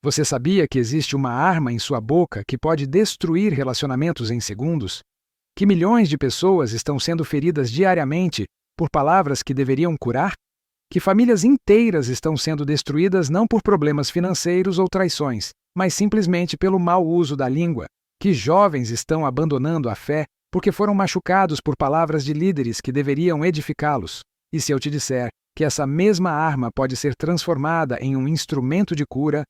Você sabia que existe uma arma em sua boca que pode destruir relacionamentos em segundos? Que milhões de pessoas estão sendo feridas diariamente por palavras que deveriam curar? Que famílias inteiras estão sendo destruídas não por problemas financeiros ou traições, mas simplesmente pelo mau uso da língua? Que jovens estão abandonando a fé porque foram machucados por palavras de líderes que deveriam edificá-los? E se eu te disser que essa mesma arma pode ser transformada em um instrumento de cura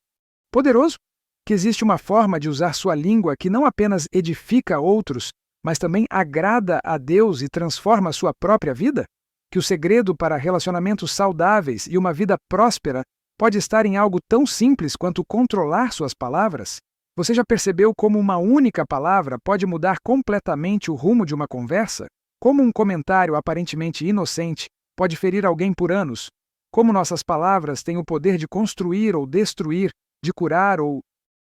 poderoso? Que existe uma forma de usar sua língua que não apenas edifica outros, mas também agrada a Deus e transforma a sua própria vida? Que o segredo para relacionamentos saudáveis e uma vida próspera pode estar em algo tão simples quanto controlar suas palavras? Você já percebeu como uma única palavra pode mudar completamente o rumo de uma conversa? Como um comentário aparentemente inocente pode ferir alguém por anos? Como nossas palavras têm o poder de construir ou destruir, de curar ou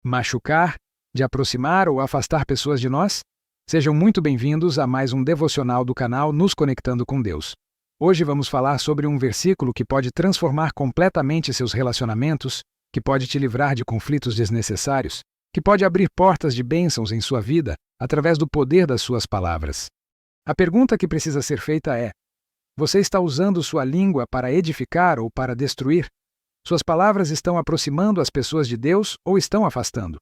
machucar, de aproximar ou afastar pessoas de nós? Sejam muito bem-vindos a mais um devocional do canal Nos Conectando com Deus. Hoje vamos falar sobre um versículo que pode transformar completamente seus relacionamentos, que pode te livrar de conflitos desnecessários, que pode abrir portas de bênçãos em sua vida através do poder das suas palavras. A pergunta que precisa ser feita é: você está usando sua língua para edificar ou para destruir? Suas palavras estão aproximando as pessoas de Deus ou estão afastando?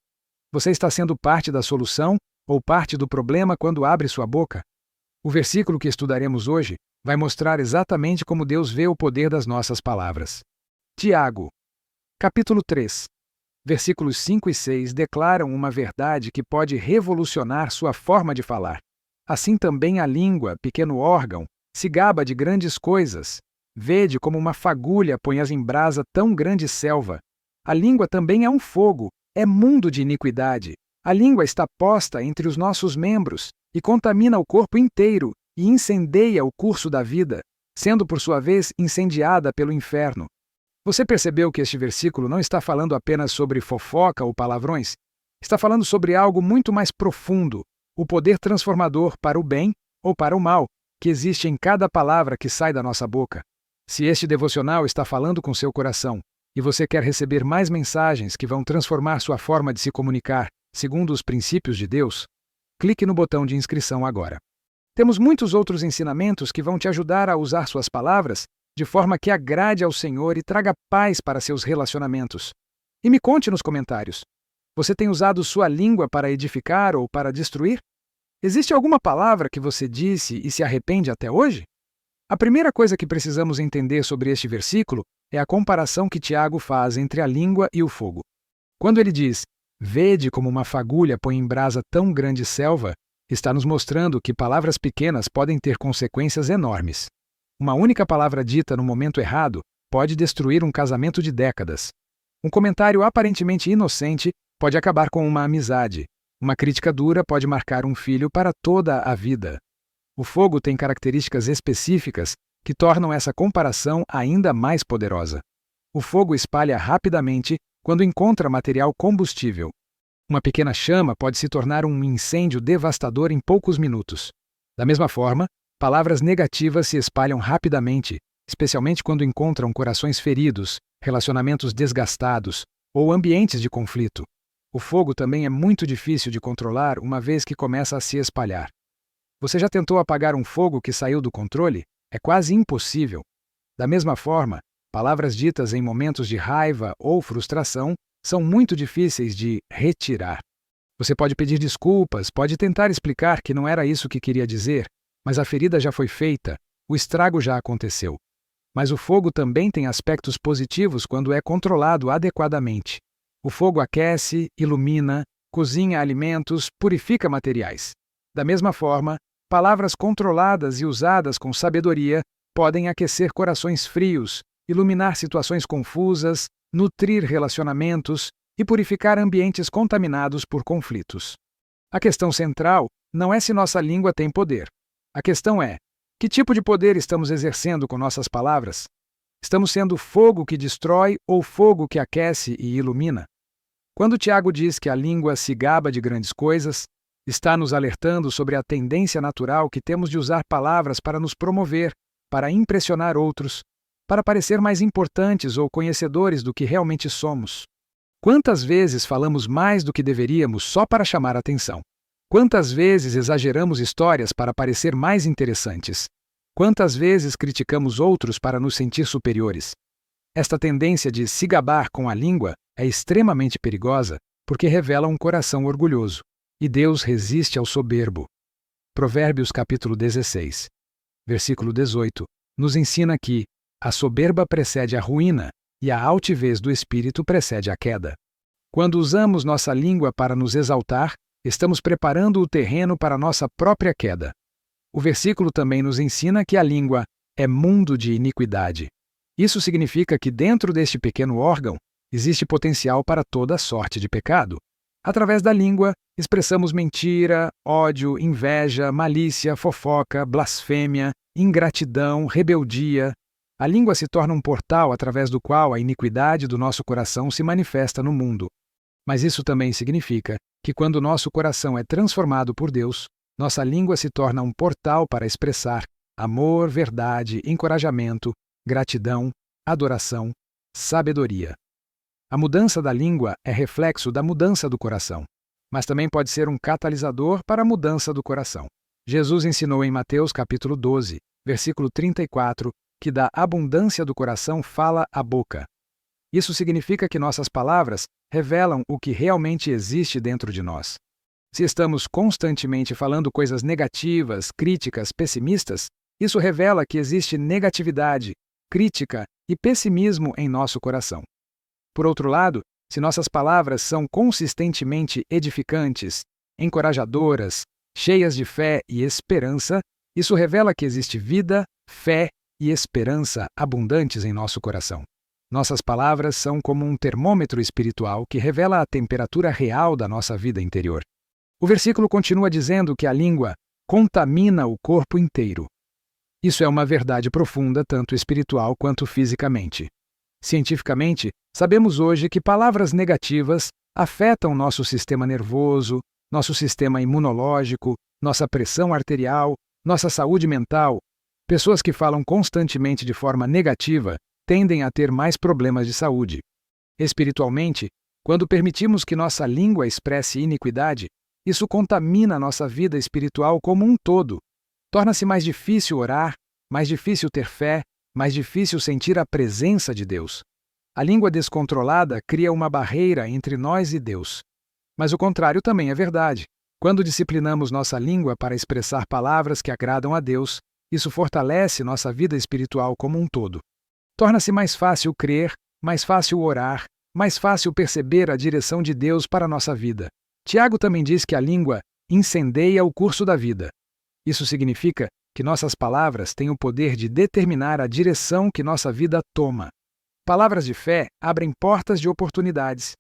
Você está sendo parte da solução ou parte do problema quando abre sua boca? O versículo que estudaremos hoje vai mostrar exatamente como Deus vê o poder das nossas palavras. Tiago, capítulo 3, versículos 5 e 6 declaram uma verdade que pode revolucionar sua forma de falar. Assim também a língua, pequeno órgão, se gaba de grandes coisas. Vede como uma fagulha põe em brasa tão grande selva. A língua também é um fogo, é mundo de iniquidade. A língua está posta entre os nossos membros e contamina o corpo inteiro e incendeia o curso da vida, sendo por sua vez incendiada pelo inferno. Você percebeu que este versículo não está falando apenas sobre fofoca ou palavrões? Está falando sobre algo muito mais profundo, o poder transformador para o bem ou para o mal, que existe em cada palavra que sai da nossa boca. Se este devocional está falando com seu coração e você quer receber mais mensagens que vão transformar sua forma de se comunicar segundo os princípios de Deus, clique no botão de inscrição agora. Temos muitos outros ensinamentos que vão te ajudar a usar suas palavras de forma que agrade ao Senhor e traga paz para seus relacionamentos. E me conte nos comentários: você tem usado sua língua para edificar ou para destruir? Existe alguma palavra que você disse e se arrepende até hoje? A primeira coisa que precisamos entender sobre este versículo é a comparação que Tiago faz entre a língua e o fogo. Quando ele diz: "Vede como uma fagulha põe em brasa tão grande selva", está nos mostrando que palavras pequenas podem ter consequências enormes. Uma única palavra dita no momento errado pode destruir um casamento de décadas. Um comentário aparentemente inocente pode acabar com uma amizade. Uma crítica dura pode marcar um filho para toda a vida. O fogo tem características específicas que tornam essa comparação ainda mais poderosa. O fogo espalha rapidamente quando encontra material combustível. Uma pequena chama pode se tornar um incêndio devastador em poucos minutos. Da mesma forma, palavras negativas se espalham rapidamente, especialmente quando encontram corações feridos, relacionamentos desgastados ou ambientes de conflito. O fogo também é muito difícil de controlar uma vez que começa a se espalhar. Você já tentou apagar um fogo que saiu do controle? É quase impossível. Da mesma forma, palavras ditas em momentos de raiva ou frustração são muito difíceis de retirar. Você pode pedir desculpas, pode tentar explicar que não era isso que queria dizer, mas a ferida já foi feita, o estrago já aconteceu. Mas o fogo também tem aspectos positivos quando é controlado adequadamente. O fogo aquece, ilumina, cozinha alimentos, purifica materiais. Da mesma forma, palavras controladas e usadas com sabedoria podem aquecer corações frios, iluminar situações confusas, nutrir relacionamentos e purificar ambientes contaminados por conflitos. A questão central não é se nossa língua tem poder. A questão é: que tipo de poder estamos exercendo com nossas palavras? Estamos sendo fogo que destrói ou fogo que aquece e ilumina? Quando Tiago diz que a língua se gaba de grandes coisas, está nos alertando sobre a tendência natural que temos de usar palavras para nos promover, para impressionar outros, para parecer mais importantes ou conhecedores do que realmente somos. Quantas vezes falamos mais do que deveríamos só para chamar atenção? Quantas vezes exageramos histórias para parecer mais interessantes? Quantas vezes criticamos outros para nos sentir superiores? Esta tendência de se gabar com a língua é extremamente perigosa porque revela um coração orgulhoso, e Deus resiste ao soberbo. Provérbios capítulo 16, versículo 18, nos ensina que a soberba precede a ruína e a altivez do espírito precede a queda. Quando usamos nossa língua para nos exaltar, estamos preparando o terreno para nossa própria queda. O versículo também nos ensina que a língua é mundo de iniquidade. Isso significa que dentro deste pequeno órgão existe potencial para toda sorte de pecado. Através da língua, expressamos mentira, ódio, inveja, malícia, fofoca, blasfêmia, ingratidão, rebeldia. A língua se torna um portal através do qual a iniquidade do nosso coração se manifesta no mundo. Mas isso também significa que quando nosso coração é transformado por Deus, nossa língua se torna um portal para expressar amor, verdade, encorajamento, gratidão, adoração, sabedoria. A mudança da língua é reflexo da mudança do coração, mas também pode ser um catalisador para a mudança do coração. Jesus ensinou em Mateus capítulo 12, versículo 34, que da abundância do coração fala a boca. Isso significa que nossas palavras revelam o que realmente existe dentro de nós. Se estamos constantemente falando coisas negativas, críticas, pessimistas, isso revela que existe negatividade, crítica e pessimismo em nosso coração. Por outro lado, se nossas palavras são consistentemente edificantes, encorajadoras, cheias de fé e esperança, isso revela que existe vida, fé e esperança abundantes em nosso coração. Nossas palavras são como um termômetro espiritual que revela a temperatura real da nossa vida interior. O versículo continua dizendo que a língua contamina o corpo inteiro. Isso é uma verdade profunda, tanto espiritual quanto fisicamente. Cientificamente, sabemos hoje que palavras negativas afetam nosso sistema nervoso, nosso sistema imunológico, nossa pressão arterial, nossa saúde mental. Pessoas que falam constantemente de forma negativa tendem a ter mais problemas de saúde. Espiritualmente, quando permitimos que nossa língua expresse iniquidade, isso contamina nossa vida espiritual como um todo. Torna-se mais difícil orar, mais difícil ter fé, mais difícil sentir a presença de Deus. A língua descontrolada cria uma barreira entre nós e Deus. Mas o contrário também é verdade. Quando disciplinamos nossa língua para expressar palavras que agradam a Deus, isso fortalece nossa vida espiritual como um todo. Torna-se mais fácil crer, mais fácil orar, mais fácil perceber a direção de Deus para a nossa vida. Tiago também diz que a língua incendeia o curso da vida. Isso significa que nossas palavras têm o poder de determinar a direção que nossa vida toma. Palavras de fé abrem portas de oportunidades.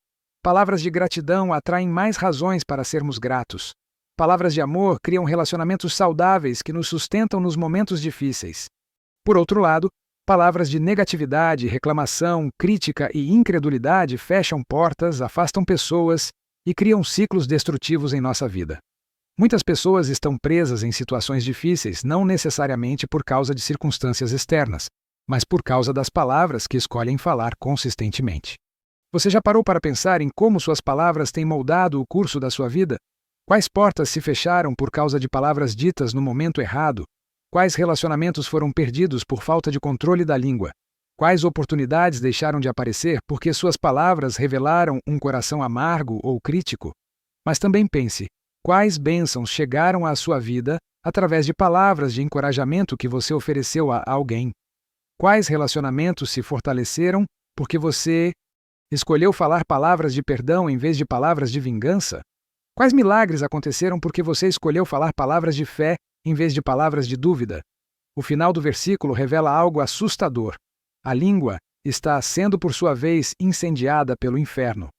Palavras de gratidão atraem mais razões para sermos gratos. Palavras de amor criam relacionamentos saudáveis que nos sustentam nos momentos difíceis. Por outro lado, palavras de negatividade, reclamação, crítica e incredulidade fecham portas, afastam pessoas e criam ciclos destrutivos em nossa vida. Muitas pessoas estão presas em situações difíceis não necessariamente por causa de circunstâncias externas, mas por causa das palavras que escolhem falar consistentemente. Você já parou para pensar em como suas palavras têm moldado o curso da sua vida? Quais portas se fecharam por causa de palavras ditas no momento errado? Quais relacionamentos foram perdidos por falta de controle da língua? Quais oportunidades deixaram de aparecer porque suas palavras revelaram um coração amargo ou crítico? Mas também pense, quais bênçãos chegaram à sua vida através de palavras de encorajamento que você ofereceu a alguém? Quais relacionamentos se fortaleceram porque você escolheu falar palavras de perdão em vez de palavras de vingança? Quais milagres aconteceram porque você escolheu falar palavras de fé em vez de palavras de dúvida? O final do versículo revela algo assustador. A língua está sendo, por sua vez, incendiada pelo inferno.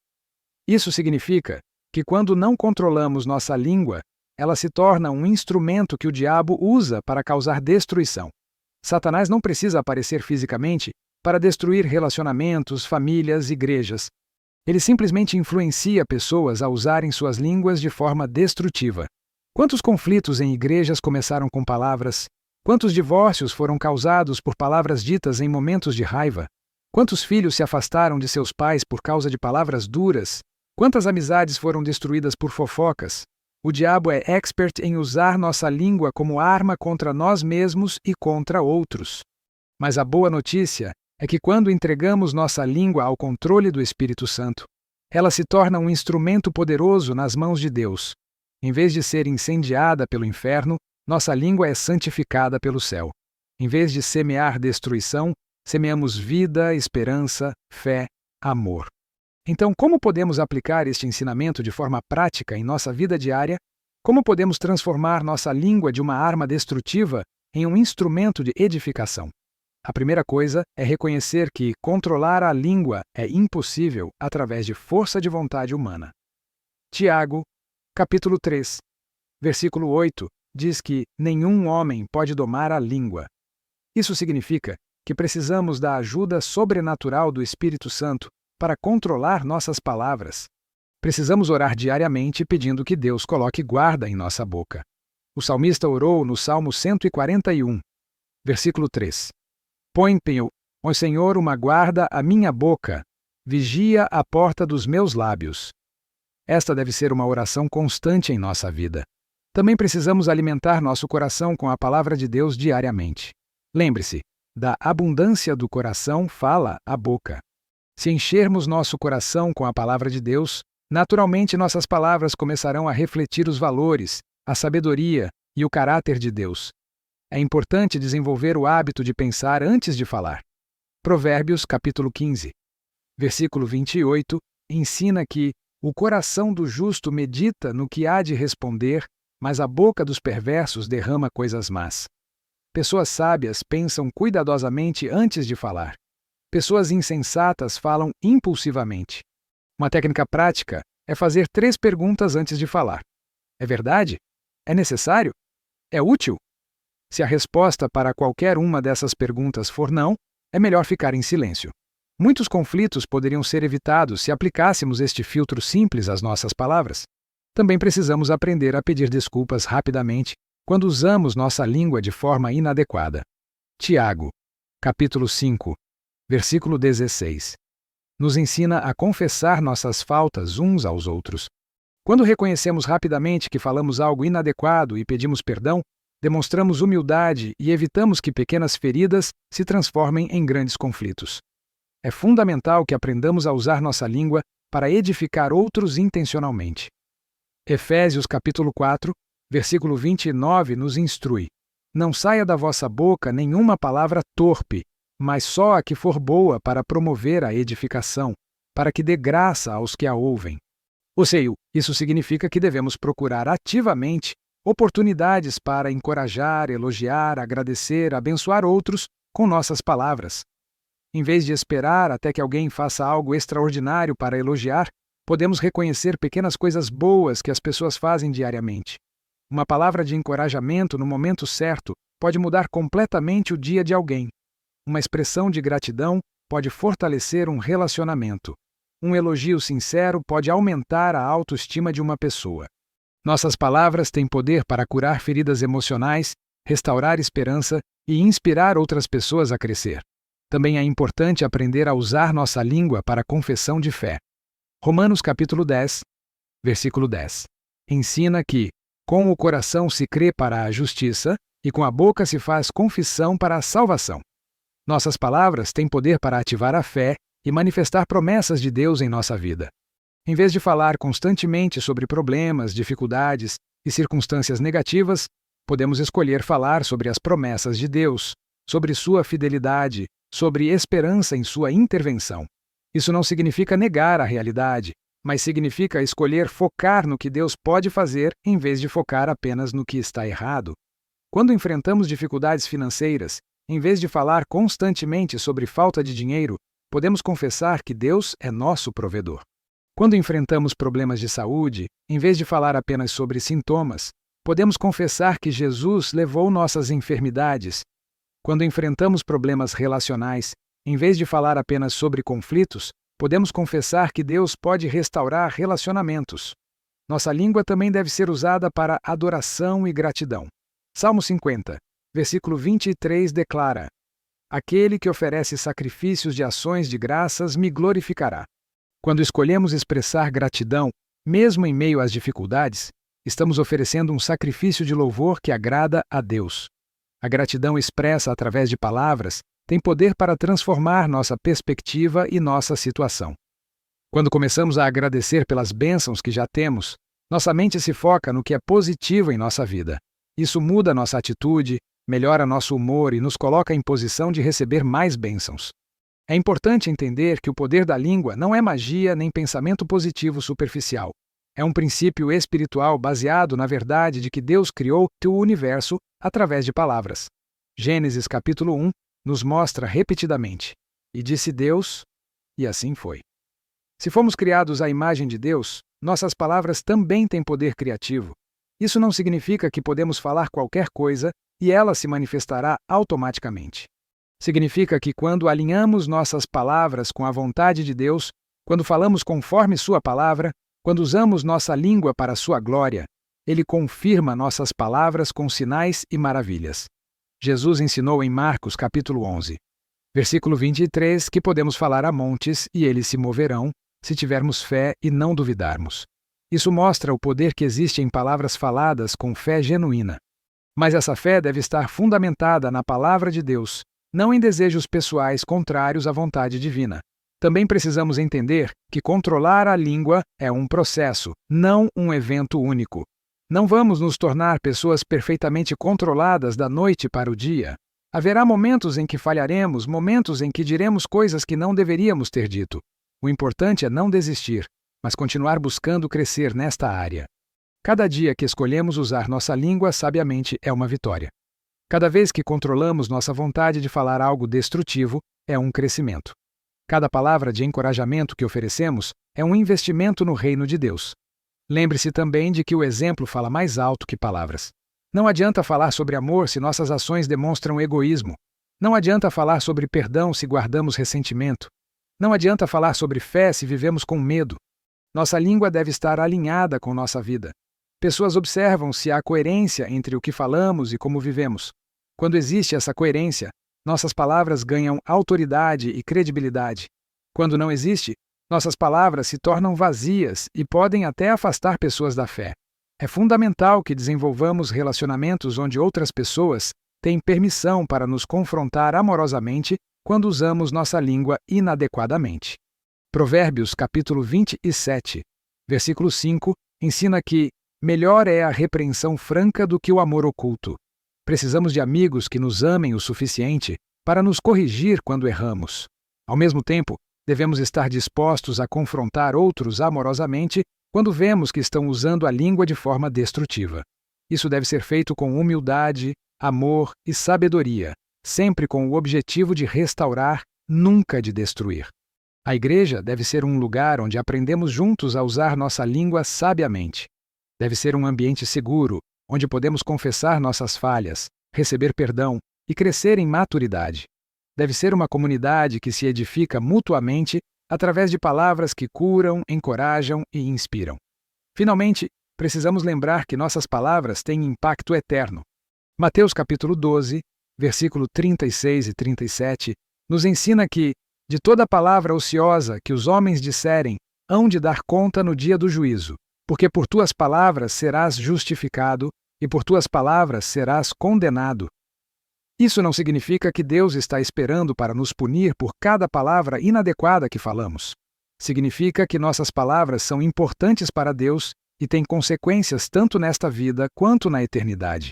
Isso significa que, quando não controlamos nossa língua, ela se torna um instrumento que o diabo usa para causar destruição. Satanás não precisa aparecer fisicamente para destruir relacionamentos, famílias, igrejas. Ele simplesmente influencia pessoas a usarem suas línguas de forma destrutiva. Quantos conflitos em igrejas começaram com palavras? Quantos divórcios foram causados por palavras ditas em momentos de raiva? Quantos filhos se afastaram de seus pais por causa de palavras duras? Quantas amizades foram destruídas por fofocas? O diabo é expert em usar nossa língua como arma contra nós mesmos e contra outros. Mas a boa notícia é que quando entregamos nossa língua ao controle do Espírito Santo, ela se torna um instrumento poderoso nas mãos de Deus. Em vez de ser incendiada pelo inferno, nossa língua é santificada pelo céu. Em vez de semear destruição, semeamos vida, esperança, fé, amor. Então, como podemos aplicar este ensinamento de forma prática em nossa vida diária? Como podemos transformar nossa língua de uma arma destrutiva em um instrumento de edificação? A primeira coisa é reconhecer que controlar a língua é impossível através de força de vontade humana. Tiago, capítulo 3, versículo 8, diz que nenhum homem pode domar a língua. Isso significa que precisamos da ajuda sobrenatural do Espírito Santo para controlar nossas palavras. Precisamos orar diariamente pedindo que Deus coloque guarda em nossa boca. O salmista orou no Salmo 141, versículo 3. Põe-me, ó Senhor, uma guarda à minha boca, vigia a porta dos meus lábios. Esta deve ser uma oração constante em nossa vida. Também precisamos alimentar nosso coração com a palavra de Deus diariamente. Lembre-se, da abundância do coração fala a boca. Se enchermos nosso coração com a palavra de Deus, naturalmente nossas palavras começarão a refletir os valores, a sabedoria e o caráter de Deus. É importante desenvolver o hábito de pensar antes de falar. Provérbios, capítulo 15, versículo 28, ensina que o coração do justo medita no que há de responder, mas a boca dos perversos derrama coisas más. Pessoas sábias pensam cuidadosamente antes de falar. Pessoas insensatas falam impulsivamente. Uma técnica prática é fazer 3 perguntas antes de falar. É verdade? É necessário? É útil? Se a resposta para qualquer uma dessas perguntas for não, é melhor ficar em silêncio. Muitos conflitos poderiam ser evitados se aplicássemos este filtro simples às nossas palavras. Também precisamos aprender a pedir desculpas rapidamente quando usamos nossa língua de forma inadequada. Tiago, capítulo 5, versículo 16. Nos ensina a confessar nossas faltas uns aos outros. Quando reconhecemos rapidamente que falamos algo inadequado e pedimos perdão, demonstramos humildade e evitamos que pequenas feridas se transformem em grandes conflitos. É fundamental que aprendamos a usar nossa língua para edificar outros intencionalmente. Efésios capítulo 4, versículo 29 nos instrui: Não saia da vossa boca nenhuma palavra torpe, mas só a que for boa para promover a edificação, para que dê graça aos que a ouvem. Ou seja, isso significa que devemos procurar ativamente oportunidades para encorajar, elogiar, agradecer, abençoar outros com nossas palavras. Em vez de esperar até que alguém faça algo extraordinário para elogiar, podemos reconhecer pequenas coisas boas que as pessoas fazem diariamente. Uma palavra de encorajamento no momento certo pode mudar completamente o dia de alguém. Uma expressão de gratidão pode fortalecer um relacionamento. Um elogio sincero pode aumentar a autoestima de uma pessoa. Nossas palavras têm poder para curar feridas emocionais, restaurar esperança e inspirar outras pessoas a crescer. Também é importante aprender a usar nossa língua para a confissão de fé. Romanos capítulo 10, versículo 10. Ensina que, com o coração se crê para a justiça e com a boca se faz confissão para a salvação. Nossas palavras têm poder para ativar a fé e manifestar promessas de Deus em nossa vida. Em vez de falar constantemente sobre problemas, dificuldades e circunstâncias negativas, podemos escolher falar sobre as promessas de Deus, sobre sua fidelidade, sobre esperança em sua intervenção. Isso não significa negar a realidade, mas significa escolher focar no que Deus pode fazer em vez de focar apenas no que está errado. Quando enfrentamos dificuldades financeiras, em vez de falar constantemente sobre falta de dinheiro, podemos confessar que Deus é nosso provedor. Quando enfrentamos problemas de saúde, em vez de falar apenas sobre sintomas, podemos confessar que Jesus levou nossas enfermidades. Quando enfrentamos problemas relacionais, em vez de falar apenas sobre conflitos, podemos confessar que Deus pode restaurar relacionamentos. Nossa língua também deve ser usada para adoração e gratidão. Salmo 50, versículo 23 declara: Aquele que oferece sacrifícios de ações de graças me glorificará. Quando escolhemos expressar gratidão, mesmo em meio às dificuldades, estamos oferecendo um sacrifício de louvor que agrada a Deus. A gratidão expressa através de palavras tem poder para transformar nossa perspectiva e nossa situação. Quando começamos a agradecer pelas bênçãos que já temos, nossa mente se foca no que é positivo em nossa vida. Isso muda nossa atitude, melhora nosso humor e nos coloca em posição de receber mais bênçãos. É importante entender que o poder da língua não é magia nem pensamento positivo superficial. É um princípio espiritual baseado na verdade de que Deus criou o universo através de palavras. Gênesis capítulo 1 nos mostra repetidamente: "E disse Deus, e assim foi." Se fomos criados à imagem de Deus, nossas palavras também têm poder criativo. Isso não significa que podemos falar qualquer coisa e ela se manifestará automaticamente. Significa que quando alinhamos nossas palavras com a vontade de Deus, quando falamos conforme Sua palavra, quando usamos nossa língua para Sua glória, Ele confirma nossas palavras com sinais e maravilhas. Jesus ensinou em Marcos capítulo 11, versículo 23, que podemos falar a montes e eles se moverão, se tivermos fé e não duvidarmos. Isso mostra o poder que existe em palavras faladas com fé genuína. Mas essa fé deve estar fundamentada na palavra de Deus, não em desejos pessoais contrários à vontade divina. Também precisamos entender que controlar a língua é um processo, não um evento único. Não vamos nos tornar pessoas perfeitamente controladas da noite para o dia. Haverá momentos em que falharemos, momentos em que diremos coisas que não deveríamos ter dito. O importante é não desistir, mas continuar buscando crescer nesta área. Cada dia que escolhemos usar nossa língua sabiamente é uma vitória. Cada vez que controlamos nossa vontade de falar algo destrutivo, é um crescimento. Cada palavra de encorajamento que oferecemos é um investimento no reino de Deus. Lembre-se também de que o exemplo fala mais alto que palavras. Não adianta falar sobre amor se nossas ações demonstram egoísmo. Não adianta falar sobre perdão se guardamos ressentimento. Não adianta falar sobre fé se vivemos com medo. Nossa língua deve estar alinhada com nossa vida. Pessoas observam se há coerência entre o que falamos e como vivemos. Quando existe essa coerência, nossas palavras ganham autoridade e credibilidade. Quando não existe, nossas palavras se tornam vazias e podem até afastar pessoas da fé. É fundamental que desenvolvamos relacionamentos onde outras pessoas têm permissão para nos confrontar amorosamente quando usamos nossa língua inadequadamente. Provérbios capítulo 27, versículo 5, ensina que melhor é a repreensão franca do que o amor oculto. Precisamos de amigos que nos amem o suficiente para nos corrigir quando erramos. Ao mesmo tempo, devemos estar dispostos a confrontar outros amorosamente quando vemos que estão usando a língua de forma destrutiva. Isso deve ser feito com humildade, amor e sabedoria, sempre com o objetivo de restaurar, nunca de destruir. A igreja deve ser um lugar onde aprendemos juntos a usar nossa língua sabiamente. Deve ser um ambiente seguro, onde podemos confessar nossas falhas, receber perdão e crescer em maturidade. Deve ser uma comunidade que se edifica mutuamente através de palavras que curam, encorajam e inspiram. Finalmente, precisamos lembrar que nossas palavras têm impacto eterno. Mateus capítulo 12, versículo 36 e 37, nos ensina que, de toda palavra ociosa que os homens disserem, hão de dar conta no dia do juízo, porque por tuas palavras serás justificado e por tuas palavras serás condenado. Isso não significa que Deus está esperando para nos punir por cada palavra inadequada que falamos. Significa que nossas palavras são importantes para Deus e têm consequências tanto nesta vida quanto na eternidade.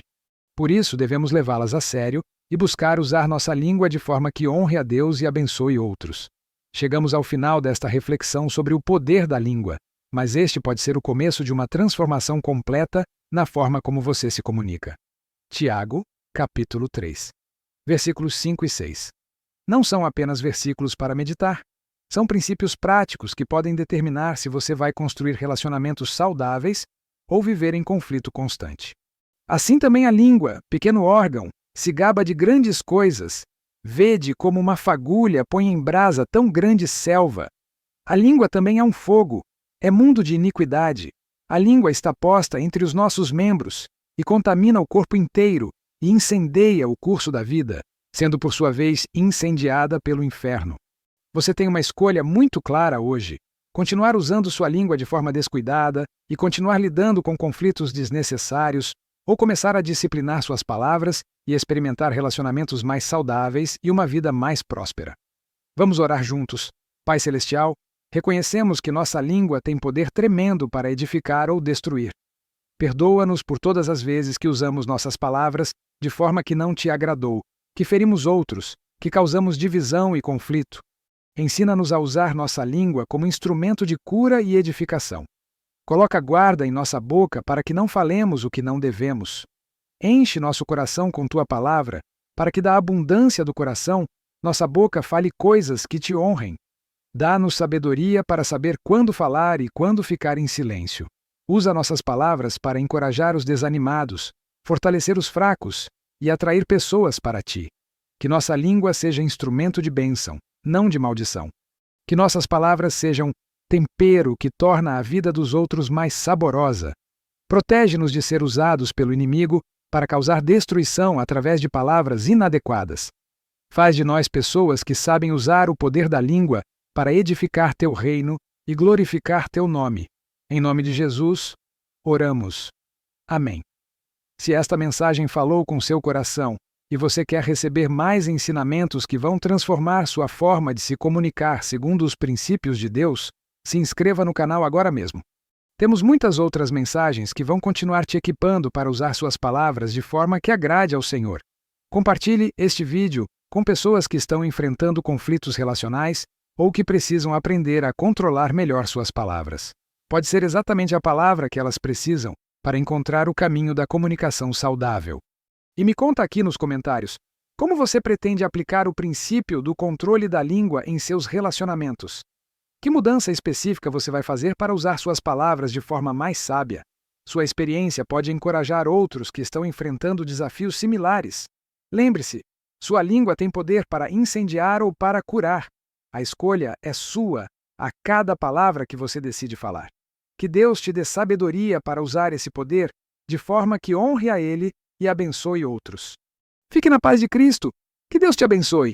Por isso, devemos levá-las a sério e buscar usar nossa língua de forma que honre a Deus e abençoe outros. Chegamos ao final desta reflexão sobre o poder da língua, mas este pode ser o começo de uma transformação completa na forma como você se comunica. Tiago, capítulo 3, versículos 5 e 6. Não são apenas versículos para meditar. São princípios práticos que podem determinar se você vai construir relacionamentos saudáveis ou viver em conflito constante. Assim também a língua, pequeno órgão, se gaba de grandes coisas. Vede como uma fagulha põe em brasa tão grande selva. A língua também é um fogo, é mundo de iniquidade. A língua está posta entre os nossos membros e contamina o corpo inteiro e incendeia o curso da vida. sendo por sua vez incendiada pelo inferno. Você tem uma escolha muito clara hoje: continuar usando sua língua de forma descuidada e continuar lidando com conflitos desnecessários, ou começar a disciplinar suas palavras e experimentar relacionamentos mais saudáveis e uma vida mais próspera. Vamos orar juntos. Pai Celestial, reconhecemos que nossa língua tem poder tremendo para edificar ou destruir. Perdoa-nos por todas as vezes que usamos nossas palavras de forma que não te agradou, que ferimos outros, que causamos divisão e conflito. Ensina-nos a usar nossa língua como instrumento de cura e edificação. Coloca guarda em nossa boca para que não falemos o que não devemos. Enche nosso coração com tua palavra, para que da abundância do coração nossa boca fale coisas que te honrem. Dá-nos sabedoria para saber quando falar e quando ficar em silêncio. Usa nossas palavras para encorajar os desanimados, fortalecer os fracos e atrair pessoas para ti. Que nossa língua seja instrumento de bênção, não de maldição. Que nossas palavras sejam tempero que torna a vida dos outros mais saborosa. Protege-nos de ser usados pelo inimigo para causar destruição através de palavras inadequadas. Faz de nós pessoas que sabem usar o poder da língua para edificar teu reino e glorificar teu nome. Em nome de Jesus, oramos. Amém. Se esta mensagem falou com seu coração e você quer receber mais ensinamentos que vão transformar sua forma de se comunicar segundo os princípios de Deus, se inscreva no canal agora mesmo. Temos muitas outras mensagens que vão continuar te equipando para usar suas palavras de forma que agrade ao Senhor. Compartilhe este vídeo com pessoas que estão enfrentando conflitos relacionais ou que precisam aprender a controlar melhor suas palavras. Pode ser exatamente a palavra que elas precisam para encontrar o caminho da comunicação saudável. E me conta aqui nos comentários, como você pretende aplicar o princípio do controle da língua em seus relacionamentos? Que mudança específica você vai fazer para usar suas palavras de forma mais sábia? Sua experiência pode encorajar outros que estão enfrentando desafios similares. Lembre-se, sua língua tem poder para incendiar ou para curar. A escolha é sua a cada palavra que você decide falar. Que Deus te dê sabedoria para usar esse poder de forma que honre a Ele e abençoe outros. Fique na paz de Cristo. Que Deus te abençoe.